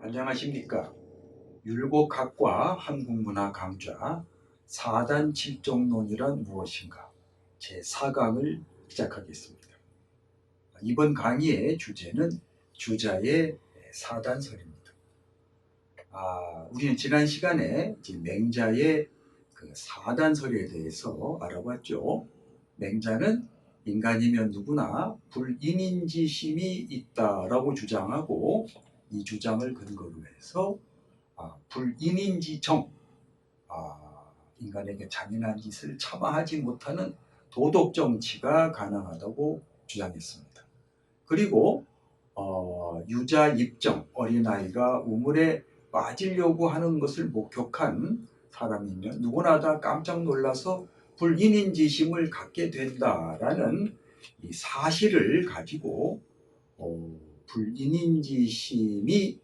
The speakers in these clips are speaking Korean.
안녕하십니까. 율곡학과 한국문화 강좌 4단 7종론이란 무엇인가 제4강을 시작하겠습니다. 이번 강의의 주제는 주자의 4단설입니다. 우리는 지난 시간에 맹자의 그 4단설에 대해서 알아봤죠. 맹자는 인간이면 누구나 불인인지심이 있다라고 주장하고, 이 주장을 근거로 해서 불인인지정, 인간에게 잔인한 짓을 참아하지 못하는 도덕정치가 가능하다고 주장했습니다. 그리고 유자입정, 어린아이가 우물에 빠지려고 하는 것을 목격한 사람이면 누구나 다 깜짝 놀라서 불인인지심을 갖게 된다라는 이 사실을 가지고 불인인지심이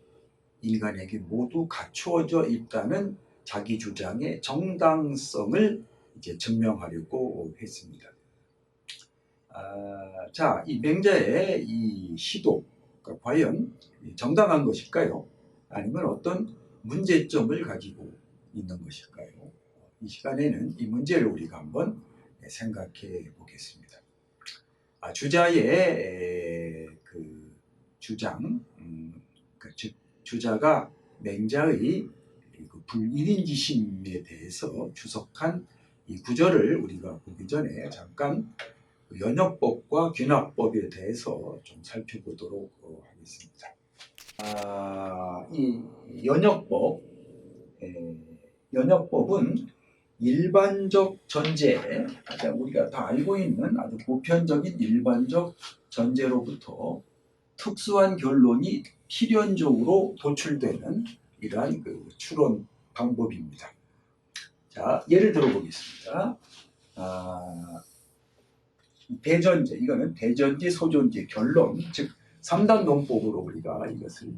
인간에게 모두 갖추어져 있다는 자기 주장의 정당성을 이제 증명하려고 했습니다. 자, 이 맹자의 이 시도가 과연 정당한 것일까요? 아니면 어떤 문제점을 가지고 있는 것일까요? 이 시간에는 이 문제를 우리가 한번 생각해 보겠습니다. 주자의 그 주장, 즉 주자가 맹자의 그 불인인지심에 대해서 주석한 이 구절을 우리가 보기 전에 잠깐 연역법과 귀납법에 대해서 좀 살펴보도록 하겠습니다. 이 연역법은 일반적 전제, 우리가 다 알고 있는 아주 보편적인 일반적 전제로부터 특수한 결론이 필연적으로 도출되는 이러한 그 추론 방법입니다. 자, 예를 들어 보겠습니다. 대전제, 이거는 대전제, 소전제, 결론, 즉 3단 논법으로 우리가 이것을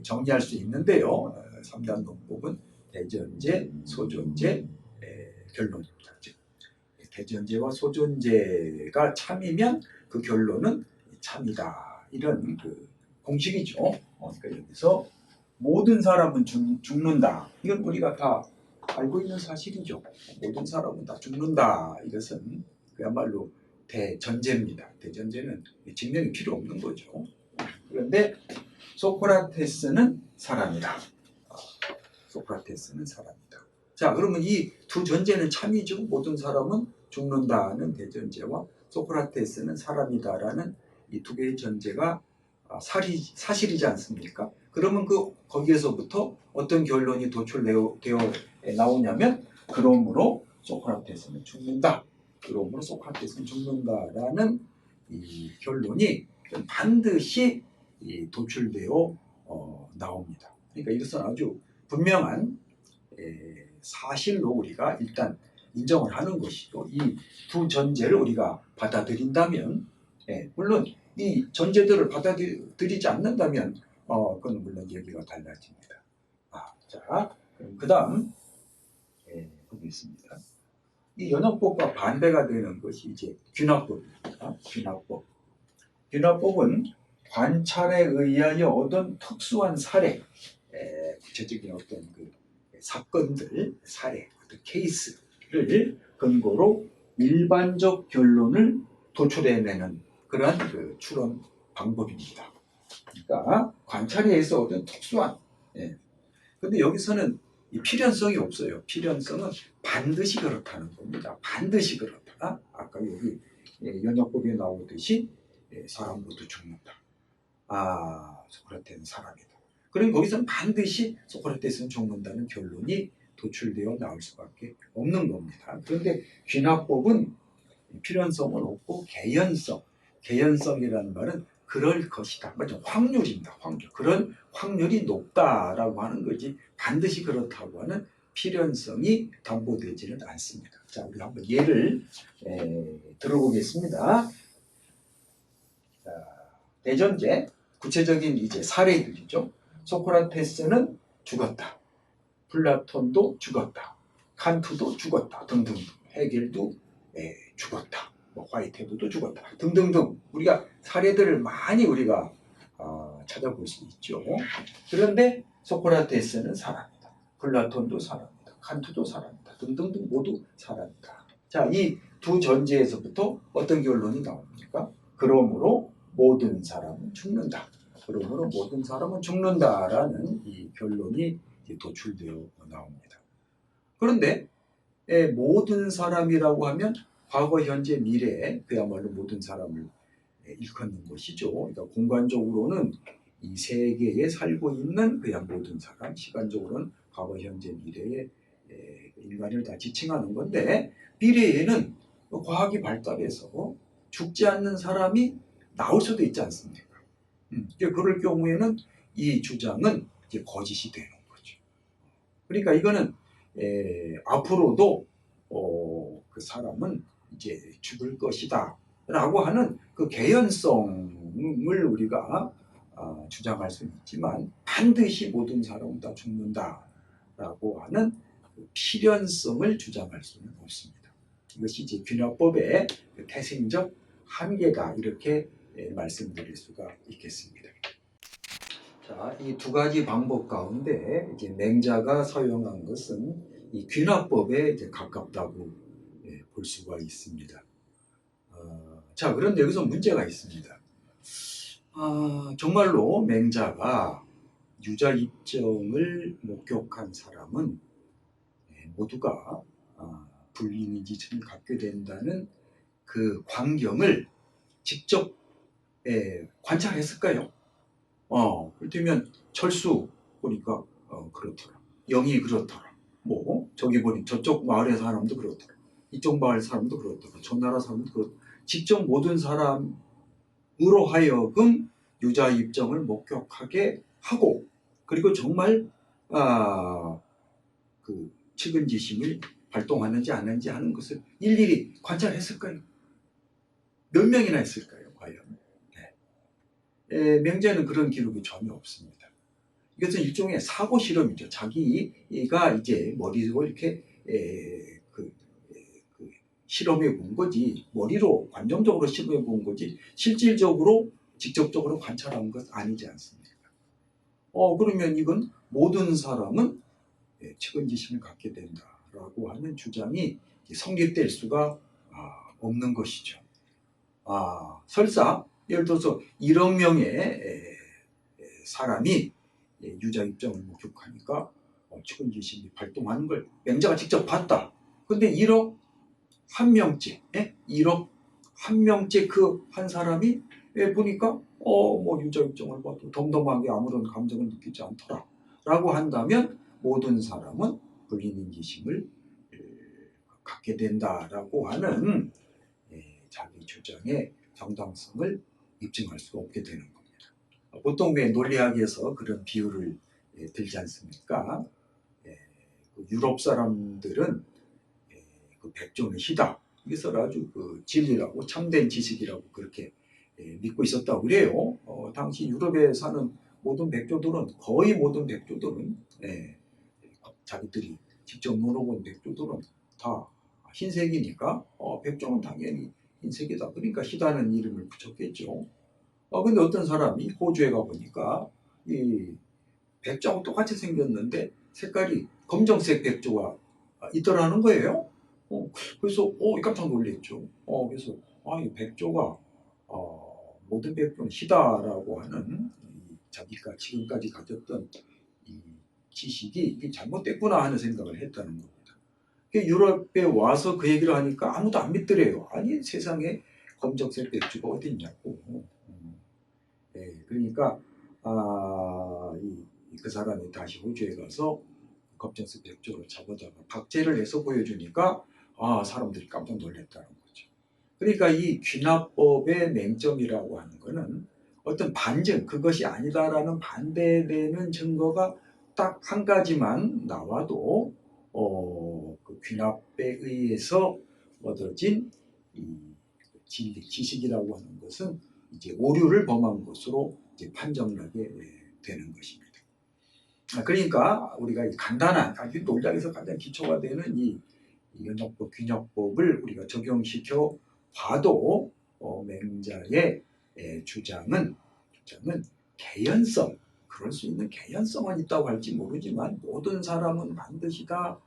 정리할 수 있는데요. 3단 논법은 대전제, 소전제, 결론입니다. 즉 대전제와 소전제가 참이면 그 결론은 참이다, 이런 그 공식이죠. 그러니까 여기서 모든 사람은 죽는다, 이건 우리가 다 알고 있는 사실이죠. 모든 사람은 다 죽는다, 이것은 그야말로 대전제입니다. 대전제는 증명이 필요 없는 거죠. 그런데 소크라테스는 사람이다. 소크라테스는 사람이다. 자, 그러면 이 두 전제는 참이죠. 모든 사람은 죽는다는 대전제와 소크라테스는 사람이다라는 이 두 개의 전제가 사실이지 않습니까? 그러면 거기에서부터 어떤 결론이 도출되어 나오냐면, 그러므로 소크라테스는 죽는다. 그러므로 소크라테스는 죽는다라는 이 결론이 반드시 도출되어 나옵니다. 그러니까 이것은 아주 분명한 사실로 우리가 일단 인정을 하는 것이고, 이 두 전제를 우리가 받아들인다면, 물론 이 전제들을 받아들이지 않는다면 그건 물론 얘기가 달라집니다. 자, 그럼 그 다음 보겠습니다. 이 연역법과 반대가 되는 것이 이제 귀납법입니다. 귀납법은 관찰에 의하여 얻은 특수한 사례, 구체적인 어떤 그 사건들, 사례, 어떤 케이스를 근거로 일반적 결론을 도출해내는 그러한 그 추론 방법입니다. 그러니까 관찰에 의해서 얻은 특수한, 근데 여기서는 이 필연성이 없어요. 필연성은 반드시 그렇다는 겁니다. 반드시 그렇다. 아까 여기 연역법에 나오듯이 사람 모두 죽는다. 소크라테스는 사람이다. 그럼 거기서는 반드시 소크라테스는 죽는다는 결론이 도출되어 나올 수밖에 없는 겁니다. 그런데 귀납법은 필연성은 없고 개연성이라는 말은 그럴 것이다, 확률입니다. 확률. 그런 확률이 높다라고 하는 거지 반드시 그렇다고 하는 필연성이 담보되지는 않습니다. 자, 우리 한번 예를 들어보겠습니다. 자, 대전제, 구체적인 이제 사례들이죠. 소크라테스는 죽었다. 플라톤도 죽었다. 칸트도 죽었다. 등등. 헤겔도 죽었다. 화이트헤드도 죽었다. 등등등. 우리가 사례들을 많이 우리가 찾아볼 수 있죠. 그런데 소크라테스는 사람이다. 플라톤도 사람이다. 칸트도 사람이다. 등등등 모두 사람이다. 자, 이 두 전제에서부터 어떤 결론이 나옵니까? 그러므로 모든 사람은 죽는다. 그러므로 모든 사람은 죽는다라는 이 결론이 도출되어 나옵니다. 그런데 모든 사람이라고 하면 과거, 현재, 미래 그야말로 모든 사람을 일컫는 것이죠. 그러니까 공간적으로는 이 세계에 살고 있는 그냥 모든 사람, 시간적으로는 과거, 현재, 미래의 인간을 다 지칭하는 건데 미래에는 과학이 발달해서 죽지 않는 사람이 나올 수도 있지 않습니까? 그럴 경우에는 이 주장은 이제 거짓이 되는 거죠. 그러니까 이거는 앞으로도 그 사람은 이제 죽을 것이다 라고 하는 그 개연성을 우리가 주장할 수는 있지만 반드시 모든 사람은 다 죽는다 라고 하는 그 필연성을 주장할 수는 없습니다. 이것이 이제 균형법의 태생적 한계다 이렇게 말씀드릴 수가 있겠습니다. 자, 이 두 가지 방법 가운데 이제 맹자가 사용한 것은 이 균합법에 이제 가깝다고 볼 수가 있습니다. 자, 그런데 여기서 문제가 있습니다. 정말로 맹자가 유자 입정을 목격한 사람은 모두가 불이민지천을 갖게 된다는 그 광경을 직접 관찰했을까요? 그렇다면 철수 보니까 그렇더라. 영이 그렇더라. 뭐 저기 보니 저쪽 마을의 사람도 그렇더라. 이쪽 마을 사람도 그렇더라. 저 나라 사람도 그렇더라. 직접 모든 사람으로 하여금 유자 입정을 목격하게 하고 그리고 정말 그 측은지심을 발동하는지 안 하는지 하는 것을 일일이 관찰했을까요? 몇 명이나 했을까요? 과연? 맹자는 그런 기록이 전혀 없습니다. 이것은 일종의 사고 실험이죠. 자기가 이제 머리로 이렇게 그 실험해 본 거지, 머리로 관정적으로 실험해 본 거지, 실질적으로 직접적으로 관찰한 것 아니지 않습니까? 그러면 이건 모든 사람은 측은지심을 갖게 된다라고 하는 주장이 성립될 수가 없는 것이죠. 설사 예를 들어서 1억 명의 사람이 유자 입장을 목격하니까 측은지심이 발동하는 걸 맹자가 직접 봤다. 근데 1억 1명째, 1억 1명째 그 한 사람이 보니까 뭐 유자 입장을 봐도 덤덤하게 아무런 감정을 느끼지 않더라. 라고 한다면 모든 사람은 불인인지심을 갖게 된다라고 하는 자기 주장의 정당성을 입증할 수가 없게 되는 겁니다. 보통 왜 논리학에서 그런 비유를 들지 않습니까? 유럽 사람들은 그 백조는 희다. 이것을 아주 그 진리라고 참된 지식이라고 그렇게 믿고 있었다고 그래요. 당시 유럽에 사는 모든 백조들은 거의 모든 백조들은 자기들이 직접 물어본 백조들은 다 흰색이니까 백조는 당연히 흰색이다. 그러니까 희다는 이름을 붙였겠죠. 근데 어떤 사람이 호주에 가보니까 이 백조하고 똑같이 생겼는데 색깔이 검정색 백조가 있더라는 거예요. 그래서 깜짝 놀랐죠. 그래서 이 백조가 모든 백조는 희다라고 하는 자기가 지금까지 가졌던 이 지식이 이게 잘못됐구나 하는 생각을 했다는 겁니다. 유럽에 와서 그 얘기를 하니까 아무도 안 믿더래요. 아니 세상에 검정색 백조가 어디 있냐고. 그러니까 그 사람이 다시 호주에 가서 검정색 백조를 잡아다가 박제를 해서 보여주니까 사람들이 깜짝 놀랐다는 거죠. 그러니까 이 귀납법의 맹점이라고 하는 것은 어떤 반증, 그것이 아니다라는 반대되는 증거가 딱 한 가지만 나와도 그 귀납에 의해서 얻어진 이 진리, 지식이라고 하는 것은 이제 오류를 범한 것으로 이제 판정하게 되는 것입니다. 그러니까 우리가 간단한 논리학에서 가장 기초가 되는 이 연역법, 균역법을 우리가 적용시켜 봐도 맹자의 주장은 개연성, 그럴 수 있는 개연성은 있다고 할지 모르지만 모든 사람은 반드시 다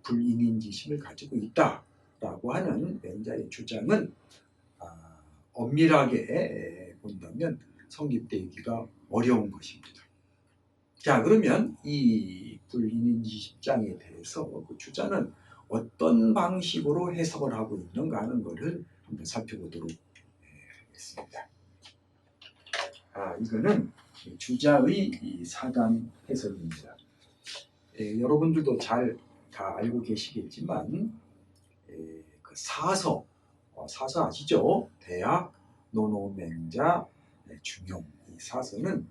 불인인지심을 가지고 있다라고 하는 맹자의 주장은 엄밀하게 본다면 성립되기가 어려운 것입니다. 자, 그러면 이 불인인지심장에 대해서 그 주자는 어떤 방식으로 해석을 하고 있는가 하는 것을 한번 살펴보도록 하겠습니다. 이거는 주자의 이 사단 해석입니다. 여러분들도 잘 다 알고 계시겠지만 그 사서 아시죠? 대학, 논어맹자, 중용. 이 사서는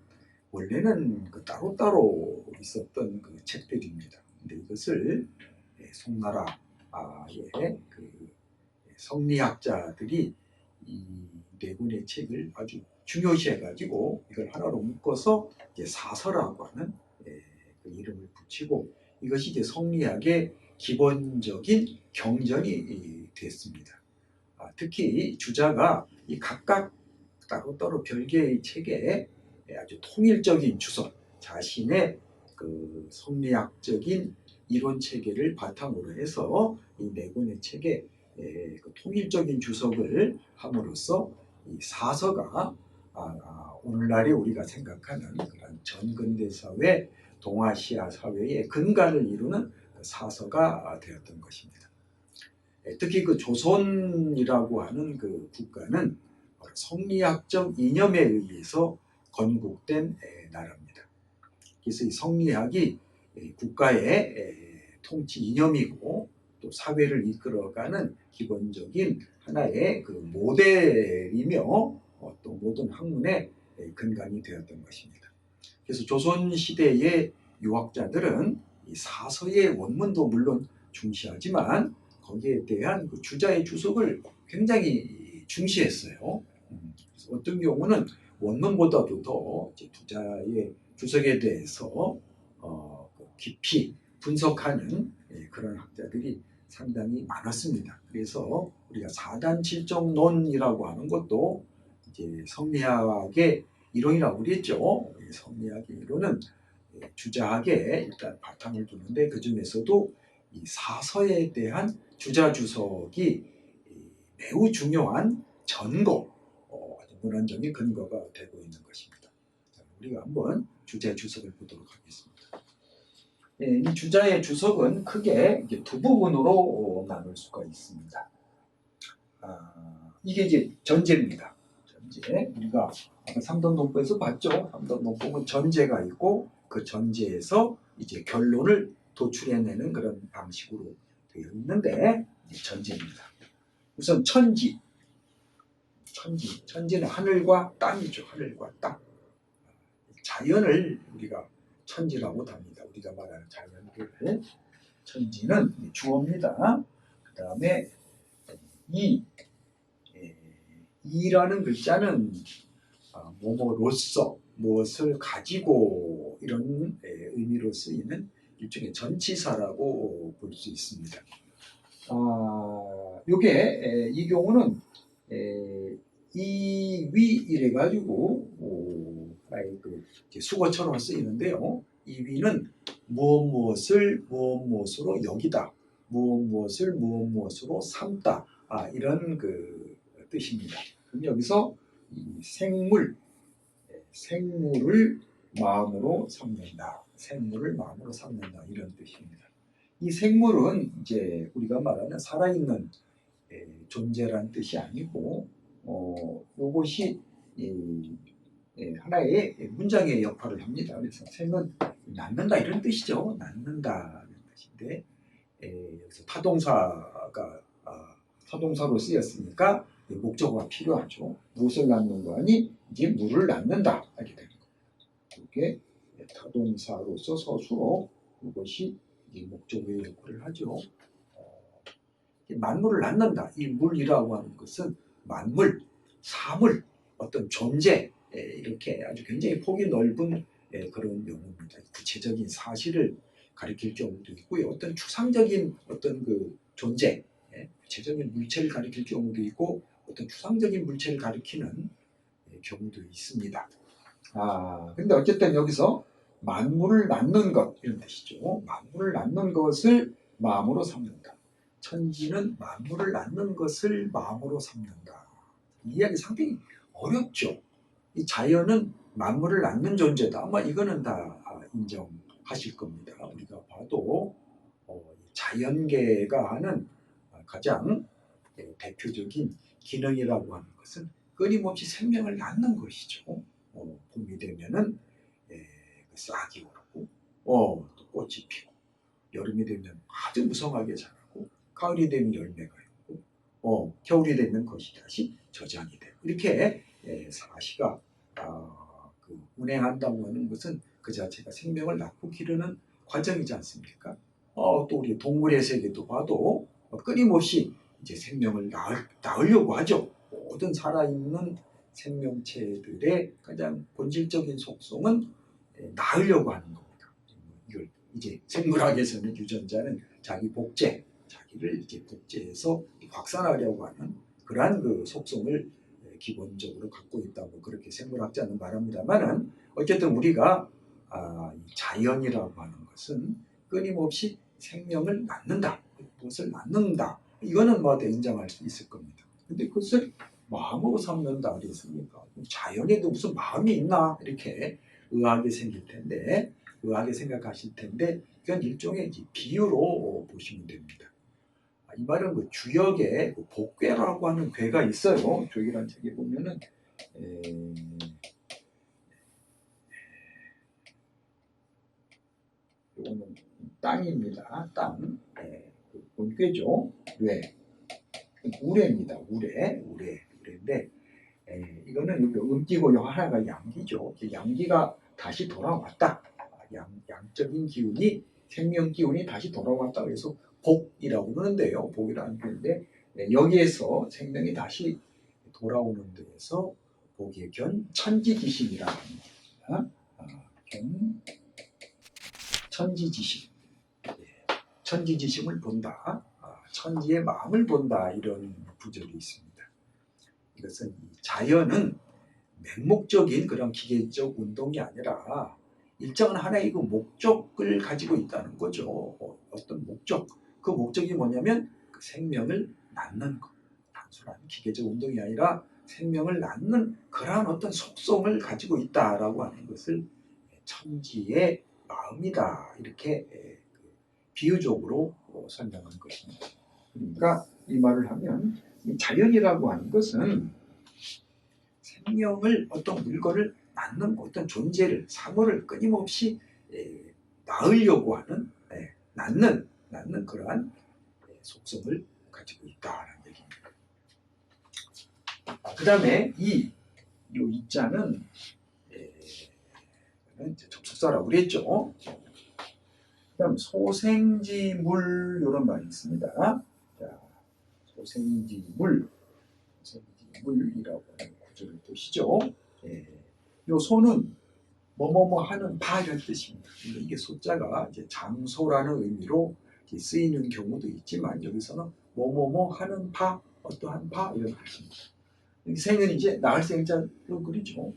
원래는 그 따로따로 있었던 그 책들입니다. 근데 이것을 송나라의 그 성리학자들이 이 네 권의 책을 아주 중요시해가지고 이걸 하나로 묶어서 이제 사서라고 하는 그 이름을 붙이고 이것이 이제 성리학의 기본적인 경전이 됐습니다. 특히 주자가 이 각각 따로따로 별개의 책에 아주 통일적인 주석, 자신의 그 성리학적인 이론 체계를 바탕으로 해서 이 네 권의 책에 그 통일적인 주석을 함으로써 이 사서가 오늘날에 우리가 생각하는 그런 전근대 사회, 동아시아 사회의 근간을 이루는 그 사서가 되었던 것입니다. 특히 그 조선이라고 하는 그 국가는 성리학적 이념에 의해서 건국된 나라입니다. 그래서 이 성리학이 국가의 통치 이념이고 또 사회를 이끌어가는 기본적인 하나의 그 모델이며 또 모든 학문의 근간이 되었던 것입니다. 그래서 조선 시대의 유학자들은 이 사서의 원문도 물론 중시하지만 거기에 대한 그 주자의 주석을 굉장히 중시했어요. 그래서 어떤 경우는 원문보다도 더 주자의 주석에 대해서 깊이 분석하는 그런 학자들이 상당히 많았습니다. 그래서 우리가 사단칠정론이라고 하는 것도 이제 성리학의 이론이라고 그랬죠. 성리학의 이론은 주자학에 일단 바탕을 두는데 그 중에서도 이 사서에 대한 주자 주석이 매우 중요한 전거, 문헌적인 근거가 되고 있는 것입니다. 자, 우리가 한번 주자의 주석을 보도록 하겠습니다. 이 주자의 주석은 크게 두 부분으로 나눌 수가 있습니다. 이게 이제 전제입니다. 전제. 우리가 삼론논법에서 봤죠. 삼론논법은 전제가 있고 그 전제에서 이제 결론을 도출해내는 그런 방식으로 되어 있는데 전제입니다. 우선 천지는 하늘과 땅이죠. 하늘과 땅. 자연을 우리가 천지라고 합니다. 우리가 말하는 자연을. 천지는 주어입니다. 그 다음에 이라는 글자는 뭐뭐로서, 무엇을 가지고 이런 의미로 쓰이는 일종의 전치사라고 볼 수 있습니다. 요게 이 경우는 이위 이래가지고 그 수거처럼 쓰이는데요. 이 위는 무엇을 무엇으로 여기다, 무엇을 무엇으로 삼다, 이런 그 뜻입니다. 그럼 여기서 이 생물을 마음으로 삼는다, 생물을 마음으로 삼는다 이런 뜻입니다. 이 생물은 이제 우리가 말하는 살아있는 존재란 뜻이 아니고 이것이 하나의 문장의 역할을 합니다. 그래서 생은 낳는다 이런 뜻이죠. 낳는다 이런 뜻인데 여기서 타동사로 쓰였으니까 목적어가 필요하죠. 무엇을 낳는 거 아니 이제 물을 낳는다 하게 되는 거예요. 이렇게 타동사로서 서술어 이것이 목적어의 역할을 하죠. 만물을 낳는다. 이 물이라고 하는 것은 만물, 사물, 어떤 존재 이렇게 아주 굉장히 폭이 넓은 그런 용어입니다. 구체적인 사실을 가리킬 경우도 있고요. 어떤 추상적인 어떤 그 존재, 구체적인 물체를 가리킬 경우도 있고 어떤 추상적인 물체를 가리키는 경우도 있습니다. 근데 어쨌든 여기서 만물을 낳는 것 이런 뜻이죠. 만물을 낳는 것을 마음으로 삼는다. 천지는 만물을 낳는 것을 마음으로 삼는다. 이 이야기 상당히 어렵죠. 이 자연은 만물을 낳는 존재다. 아마 이거는 다 인정하실 겁니다. 우리가 봐도 자연계가 하는 가장 대표적인 기능이라고 하는 것은 끊임없이 생명을 낳는 것이죠. 봄이 되면은 싹이 오르고 또 꽃이 피고 여름이 되면 아주 무성하게 자라고 가을이 되면 열매가 있고 겨울이 되면 것이 다시 저장이 되고 이렇게 사시가 운행한다고 하는 것은 그 자체가 생명을 낳고 기르는 과정이지 않습니까? 또 우리 동물의 세계도 봐도 끊임없이 이제 생명을 낳으려고 하죠. 모든 살아있는 생명체들의 가장 본질적인 속성은 낳으려고 하는 겁니다. 이걸 이제 생물학에서는 유전자는 자기 복제, 자기를 이제 복제해서 확산하려고 하는 그러한 그 속성을 기본적으로 갖고 있다고 그렇게 생물학자는 말합니다만은 어쨌든 우리가 자연이라고 하는 것은 끊임없이 생명을 낳는다, 그것을 낳는다. 이거는 뭐 인정할 수 있을 겁니다. 근데 그것을 마음으로 삼는다 그랬으니까 자연에도 무슨 마음이 있나 이렇게 의아하게 생길 텐데 의아하게 생각하실 텐데 이건 일종의 비유로 보시면 됩니다. 이 말은 그 주역에 복괴라고 하는 괴가 있어요. 주역이라는 책에 보면은 이거는 땅입니다. 땅. 본괴죠. 뇌. 우레입니다. 우레인데 이거는 여기 음띠고 하나가 양기죠. 양기가 다시 돌아왔다. 양적인 기운이 생명 기운이 다시 돌아왔다. 그래서 복이라고 그러는데요. 복이라는 표현인데 여기에서 생명이 다시 돌아오는 데에서 복의 견 천지지심이라고 합니다. 천지지심. 천지지심을 본다. 천지의 마음을 본다. 이런 구절이 있습니다. 이것은 자연은 맹목적인 그런 기계적 운동이 아니라 일정한 하나의 그 목적을 가지고 있다는 거죠. 어떤 목적. 그 목적이 뭐냐면 그 생명을 낳는 것. 단순한 기계적 운동이 아니라 생명을 낳는 그러한 어떤 속성을 가지고 있다라고 하는 것을 천지의 마음이다. 이렇게 비유적으로 설명한 것입니다. 그러니까 이 말을 하면 이 자연이라고 하는 것은 생명을 어떤 물건을 낳는 어떤 존재를 사물을 끊임없이 낳으려고 하는 낳는 그러한 속성을 가지고 있다는 얘기입니다. 그 다음에 이 이자는 접속사라고 그랬죠. 그 다음 소생지물 이런 말이 있습니다. 자, 소생지물이라고 하는 구절을 보시죠. 요 소는 뭐뭐뭐 하는 바 이런 뜻입니다. 이게 소자가 이제 장소라는 의미로 쓰이는 경우도 있지만 여기서는 뭐뭐뭐 하는 바, 어떠한 바 이런 뜻입니다. 생은 이제 낳을 생자로 그리죠.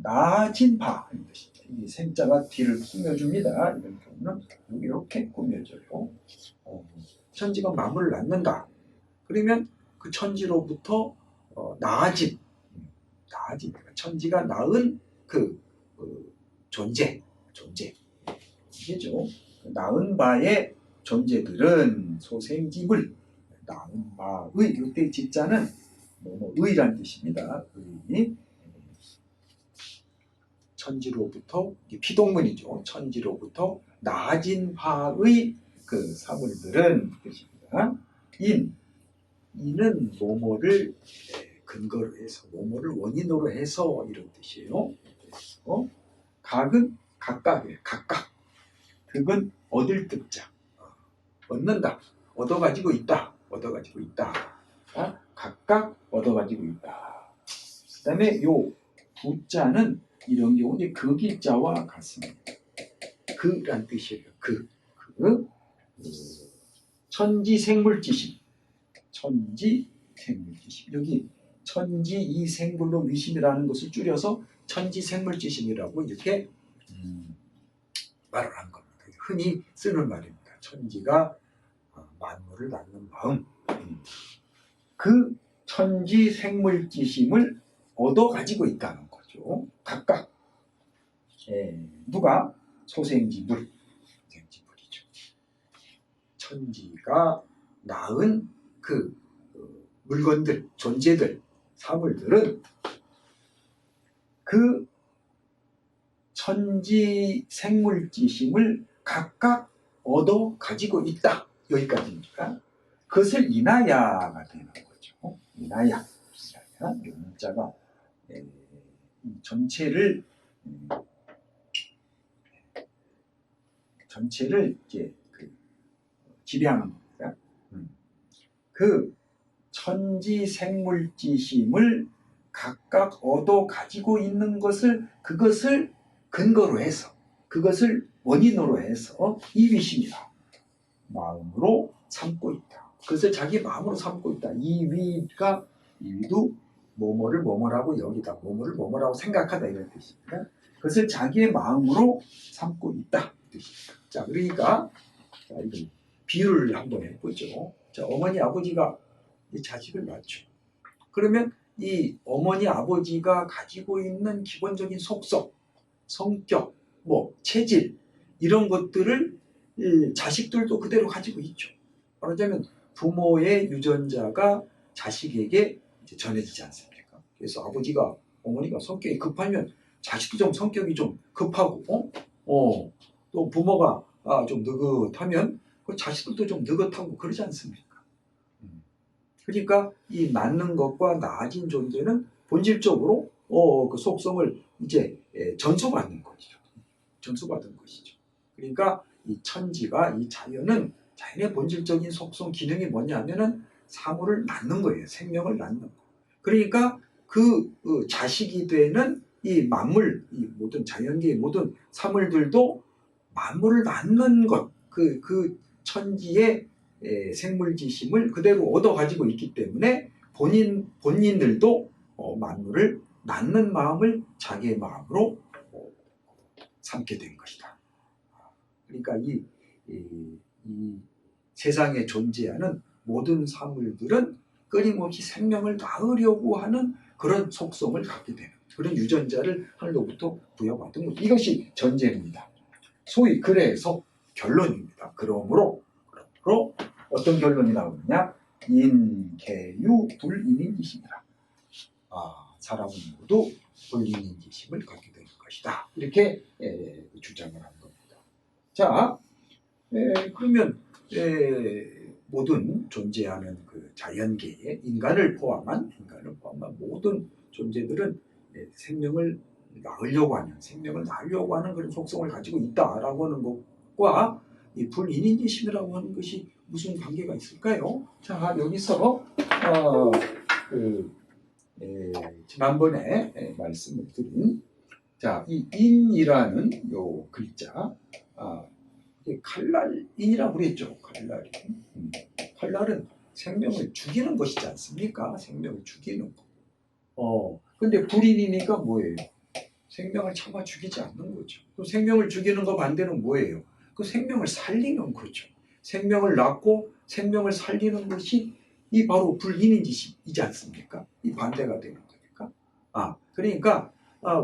나아진 바 이런 뜻입니다. 이 생자가 뒤를 꾸며줍니다. 이런 경우는 이렇게 꾸며져요. 천지가 만물을 낳는다. 그러면 그 천지로부터 나아진 천지가 낳은 그 존재 이게죠. 낳은 바의 존재들은 소생지물 낳은 바의 이때 지자는 의란 뜻입니다. 의 천지로부터 피동문이죠. 천지로부터 나아진 바의 그 사물들은 뜻입니다. 인은 뭐뭐를 근거로 해서 뭐뭐를 원인으로 해서 이런 뜻이에요. 각은 각각이에요. 각각. 득은 얻을 득자. 얻는다. 얻어가지고 있다. 각각 얻어가지고 있다. 그 다음에 요 부자는 이런 경우 이제 극일자와 같습니다. 그란 뜻이에요. 천지생물지심. 여기 천지 이 생물로 위심이라는 것을 줄여서 천지생물지심이라고 이렇게 말을 한 겁니다. 흔히 쓰는 말입니다. 천지가 만물을 낳는 마음. 그 천지생물지심을 얻어 가지고 있다는 거죠. 각각 누가 소생지물, 소생지물이죠. 천지가 낳은 그 물건들, 존재들, 사물들은 그 천지생물지심을 각각 얻어 가지고 있다. 여기까지니까 그것을 인하야가 되는 거죠. 인하야. 이 문자가 전체를 이제 지배하는 겁니다. 그 천지생물지심을 각각 얻어 가지고 있는 그것을 근거로 해서, 그것을 원인으로 해서 이위심이라 마음으로 삼고 있다. 그것을 자기 마음으로 삼고 있다. 이위도 뭐뭐를 뭐뭐라고 여기다, 뭐뭐를 뭐뭐라고 생각하다 이런 뜻입니다. 그것을 자기의 마음으로 삼고 있다. 자, 그러니까 이건 비유를 한번 해보죠. 자, 어머니 아버지가 이 자식을 낳죠. 그러면 이 어머니 아버지가 가지고 있는 기본적인 속성, 성격, 체질 이런 것들을 이 자식들도 그대로 가지고 있죠. 말하자면 부모의 유전자가 자식에게 이제 전해지지 않습니까? 그래서 어머니가 성격이 급하면 자식도 좀 성격이 좀 급하고, 또 부모가 좀 느긋하면 그 자식들도 좀 느긋하고 그러지 않습니까? 그러니까 이 낳는 것과 낳아진 존재는 본질적으로 그 속성을 이제 전수받는 것이죠. 전수받은 것이죠. 그러니까 이 천지가, 이 자연은, 자연의 본질적인 속성 기능이 뭐냐면은 사물을 낳는 거예요. 생명을 낳는 거. 그러니까 그 자식이 되는 이 만물, 이 모든 자연계의 모든 사물들도 만물을 낳는 것, 그 천지의 생물지심을 그대로 얻어 가지고 있기 때문에 본인들도 만물을 낳는 마음을 자기의 마음으로 삼게 된 것이다. 그러니까 이 세상에 존재하는 모든 사물들은 끊임없이 생명을 낳으려고 하는 그런 속성을 갖게 되는, 그런 유전자를 하늘로부터 부여받은 것. 이것이 전제입니다. 소위 그래서 결론입니다. 그러므로 어떤 결론이 나오느냐? 인계유 불인인지심이라. 사람은 모두 불인인지심을 갖게 되는 것이다. 이렇게 주장을 한 겁니다. 자, 그러면 모든 존재하는 그 자연계에 인간을 포함한 모든 존재들은 생명을 낳으려고 하는 그런 속성을 가지고 있다라고 하는 것과 이 불인인지심이라고 하는 것이 무슨 관계가 있을까요? 자, 여기서 지난번에 말씀을 드린 이 인이라는 요 글자, 칼날인이라고 그랬죠. 칼날은 생명을 죽이는 것이지 않습니까? 생명을 죽이는 거. 근데 불인이니까 뭐예요? 생명을 차마 죽이지 않는 거죠. 또 생명을 죽이는 거 반대는 뭐예요? 그 생명을 살리는 거죠. 생명을 낳고 생명을 살리는 것이 이 바로 불인인지심이지 않습니까? 이 반대가 되는 거니까. 그러니까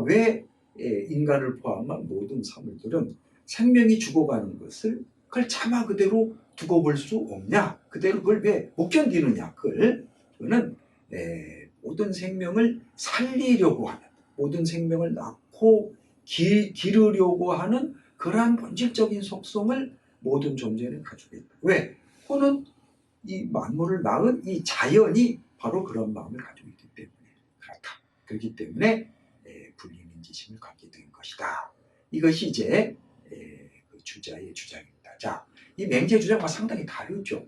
왜 인간을 포함한 모든 사물들은 생명이 죽어가는 것을 그걸 차마 그대로 두고 볼 수 없냐? 그대로 그걸 왜 못 견디느냐? 그거는 모든 생명을 살리려고 하는, 모든 생명을 낳고 기르려고 하는 그러한 본질적인 속성을 모든 존재는 가지고 있다. 왜? 그는 이 만물을 낳은 이 자연이 바로 그런 마음을 가지고 있기 때문에 그렇다. 그렇기 때문에 불인인지심을 갖게 된 것이다. 이것이 이제 그 주자의 주장입니다. 자, 이 맹자의 주장과 상당히 다르죠.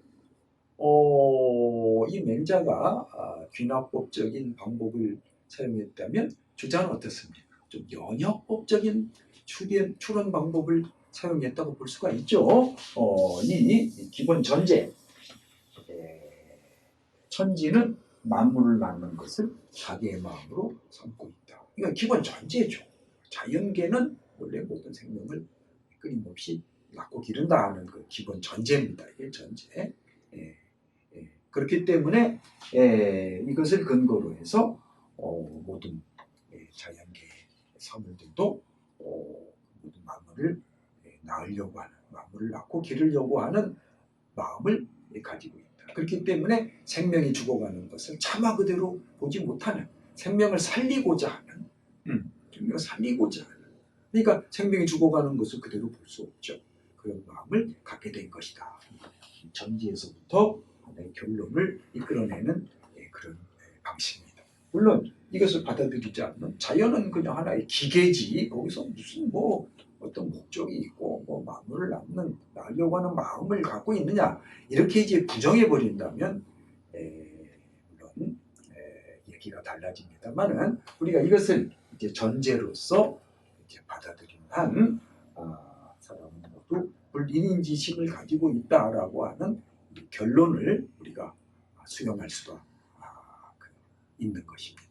이 맹자가 귀납법적인 방법을 사용했다면 주장은 어떻습니까? 좀 연역법적인 추론 방법을 사용했다고 볼 수가 있죠. 이 기본 전제, 천지는 만물을 낳는 것을 자기의 마음으로 삼고 있다. 이건 기본 전제죠. 자연계는 원래 모든 생명을 끊임없이 낳고 기른다 하는 그 기본 전제입니다. 이게 전제. 예, 예. 그렇기 때문에 이것을 근거로 해서 모든 자연계의 사물들도 모든 만물을 낳으려고 하는, 만물을 낳고 기르려고 하는 마음을 가지고 있다. 그렇기 때문에 생명이 죽어가는 것을 차마 그대로 보지 못하는, 생명을 살리고자 하는, 생명을 살리고자 하는, 그러니까 생명이 죽어가는 것을 그대로 볼 수 없죠. 그런 마음을 갖게 된 것이다. 전지에서부터 하나의 결론을 이끌어내는 그런 방식입니다. 물론 이것을 받아들이지 않는, 자연은 그냥 하나의 기계지, 거기서 무슨 뭐 어떤 목적이 있고 뭐 만물을 낳으려고 하는 마음을 갖고 있느냐, 이렇게 이제 부정해 버린다면 물론 얘기가 달라집니다만은, 우리가 이것을 이제 전제로서 이제 받아들이는 한 사람은 모두 불인인지심을 가지고 있다라고 하는 결론을 우리가 수용할 수가 있는 것입니다.